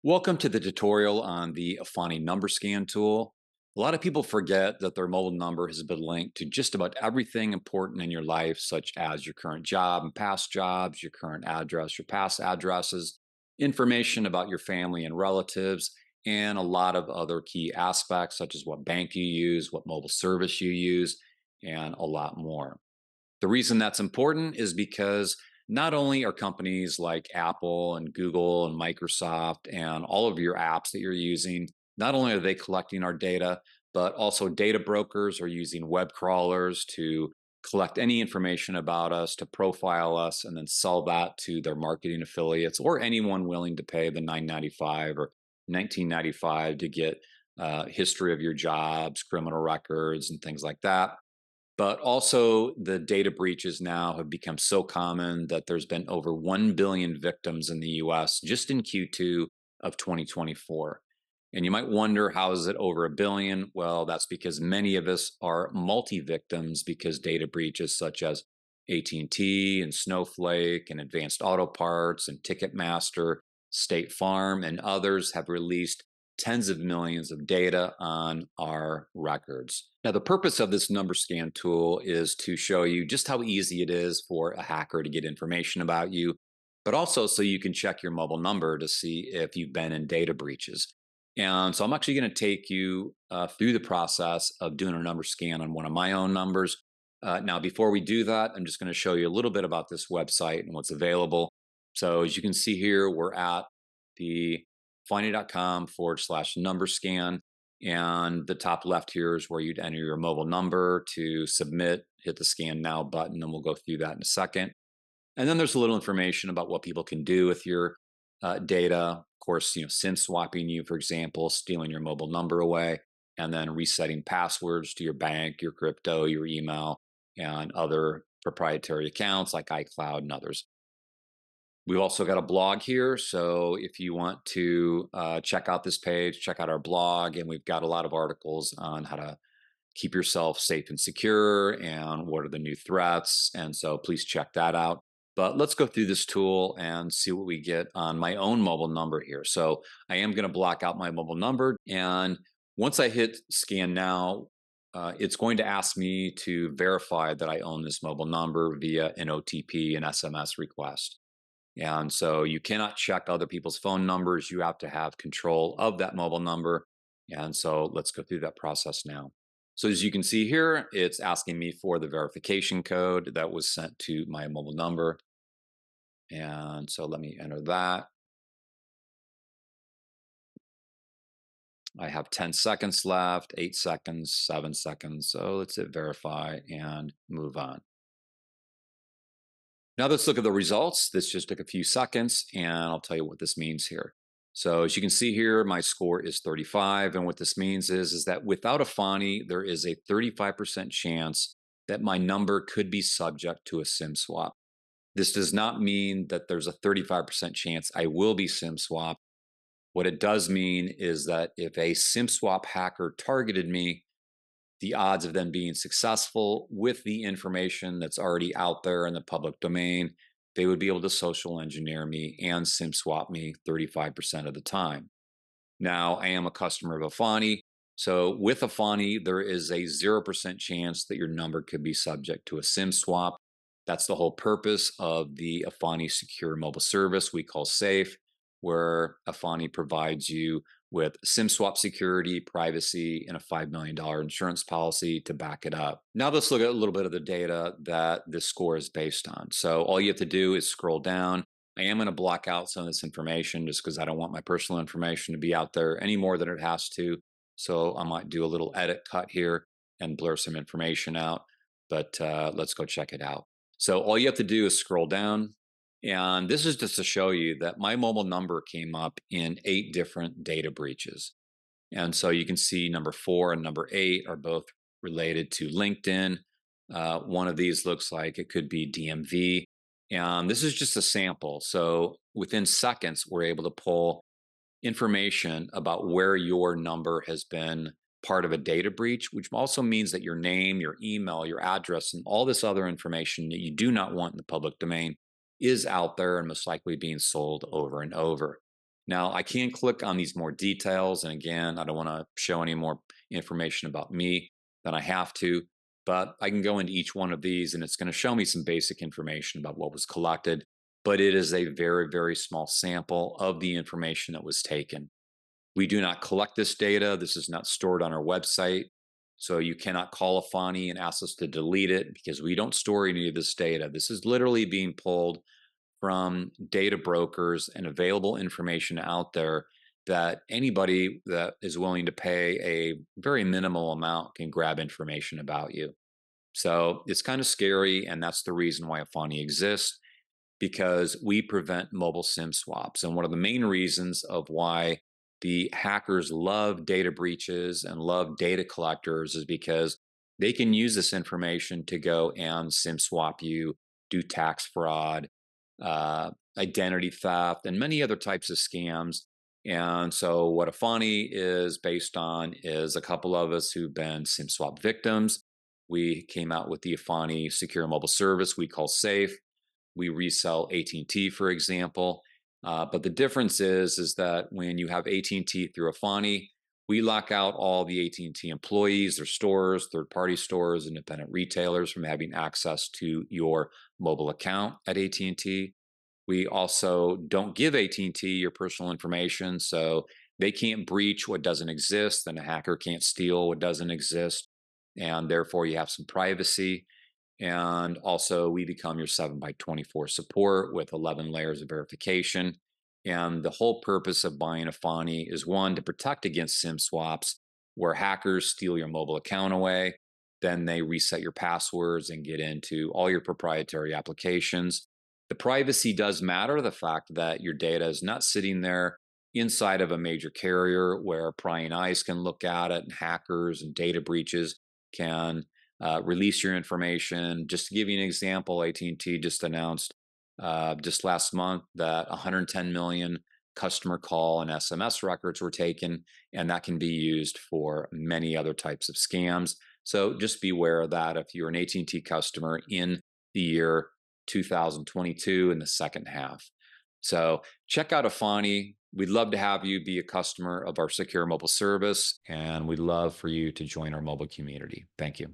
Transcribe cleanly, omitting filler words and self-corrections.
Welcome to the tutorial on the Afani number scan tool. A lot of people forget that their mobile number has been linked to just about everything important in your life, such as your current job and past jobs, your current address, your past addresses, information about your family and relatives, and a lot of other key aspects, such as what bank you use, what mobile service you use, and a lot more. The reason that's important is because not only are companies like Apple and Google and Microsoft and all of your apps that you're using, not only are they collecting our data, but also data brokers are using web crawlers to collect any information about us, to profile us, and then sell that to their marketing affiliates or anyone willing to pay the 9.95 or 19.95 to get history of your jobs, criminal records, and things like that. But also, the data breaches now have become so common that there's been over 1 billion victims in the US just in Q2 of 2024. And you might wonder, how is it over a billion? Well, that's because many of us are multi-victims because data breaches such as AT&T and T and Snowflake and Advanced Auto Parts and Ticketmaster, State Farm, and others have released tens of millions of data on our records. Now, the purpose of this number scan tool is to show you just how easy it is for a hacker to get information about you, but also so you can check your mobile number to see if you've been in data breaches. And so I'm actually going to take you through the process of doing a number scan on one of my own numbers. Now, before we do that, I'm just going to show you a little bit about this website and what's available. So as you can see here, we're at the Find.com/number scan. And the top left here is where you'd enter your mobile number to submit, hit the scan now button, and we'll go through that in a second. And then there's a little information about what people can do with your data. Of course, SIM swapping you, for example, stealing your mobile number away, and then resetting passwords to your bank, your crypto, your email, and other proprietary accounts like iCloud and others. We've also got a blog here. So if you want to check out this page, check out our blog. And we've got a lot of articles on how to keep yourself safe and secure and what are the new threats. And so please check that out. But let's go through this tool and see what we get on my own mobile number here. So I am going to block out my mobile number. And once I hit scan now, it's going to ask me to verify that I own this mobile number via an OTP and SMS request. And so you cannot check other people's phone numbers. You have to have control of that mobile number. And so let's go through that process now. So as you can see here, it's asking me for the verification code that was sent to my mobile number. And so let me enter that. I have 10 seconds left, 8 seconds, 7 seconds. So let's hit verify and move on. Now let's look at the results. This just took a few seconds, and I'll tell you what this means here. So as you can see here, my score is 35. And what this means is that without Afani, there is a 35% chance that my number could be subject to a SIM swap. This does not mean that there's a 35% chance I will be SIM swapped. What it does mean is that if a SIM swap hacker targeted me, the odds of them being successful with the information that's already out there in the public domain, they would be able to social engineer me and SIM swap me 35% of the time. Now, I am a customer of Afani. So with Afani, there is a 0% chance that your number could be subject to a SIM swap. That's the whole purpose of the Afani secure mobile service we call SAFE, where Afani provides you with SIM swap security, privacy, and a $5 million insurance policy to back it up. Now let's look at a little bit of the data that this score is based on. So all you have to do is scroll down. I am going to block out some of this information just because I don't want my personal information to be out there any more than it has to. So I might do a little edit cut here and blur some information out, but let's go check it out. So all you have to do is scroll down. And this is just to show you that my mobile number came up in 8 different data breaches. And so you can see number 4 and number 8 are both related to LinkedIn. One of these looks like it could be DMV. And this is just a sample. So within seconds, we're able to pull information about where your number has been part of a data breach, which also means that your name, your email, your address, and all this other information that you do not want in the public domain is out there and most likely being sold over and over. Now, I can click on these more details. And again, I don't want to show any more information about me than I have to, but I can go into each one of these and it's going to show me some basic information about what was collected. But it is a very, very small sample of the information that was taken. We do not collect this data. This is not stored on our website. So you cannot call Afani and ask us to delete it because we don't store any of this data. This is literally being pulled from data brokers and available information out there that anybody that is willing to pay a very minimal amount can grab information about you. So it's kind of scary. And that's the reason why Afani exists, because we prevent mobile SIM swaps. And one of the main reasons of why the hackers love data breaches and love data collectors is because they can use this information to go and SIM swap you, do tax fraud, identity theft, and many other types of scams. And so, what Afani is based on is a couple of us who've been SIM swap victims. We came out with the Afani secure mobile service we call Safe. We resell AT&T, for example. But the difference is that when you have AT&T through Afani, we lock out all the AT&T employees, their stores, third-party stores, independent retailers from having access to your mobile account at AT&T. We also don't give AT&T your personal information, so they can't breach what doesn't exist, and a hacker can't steal what doesn't exist, and therefore you have some privacy. And also, we become your 7 by 24 support with 11 layers of verification. And the whole purpose of buying Afani is one, to protect against SIM swaps, where hackers steal your mobile account away. Then they reset your passwords and get into all your proprietary applications. The privacy does matter. The fact that your data is not sitting there inside of a major carrier where prying eyes can look at it and hackers and data breaches can release your information. Just to give you an example, AT&T just announced just last month that 110 million customer call and SMS records were taken, and that can be used for many other types of scams. So just be aware of that if you're an AT&T customer in the year 2022 in the second half. So check out Afani. We'd love to have you be a customer of our secure mobile service, and we'd love for you to join our mobile community. Thank you.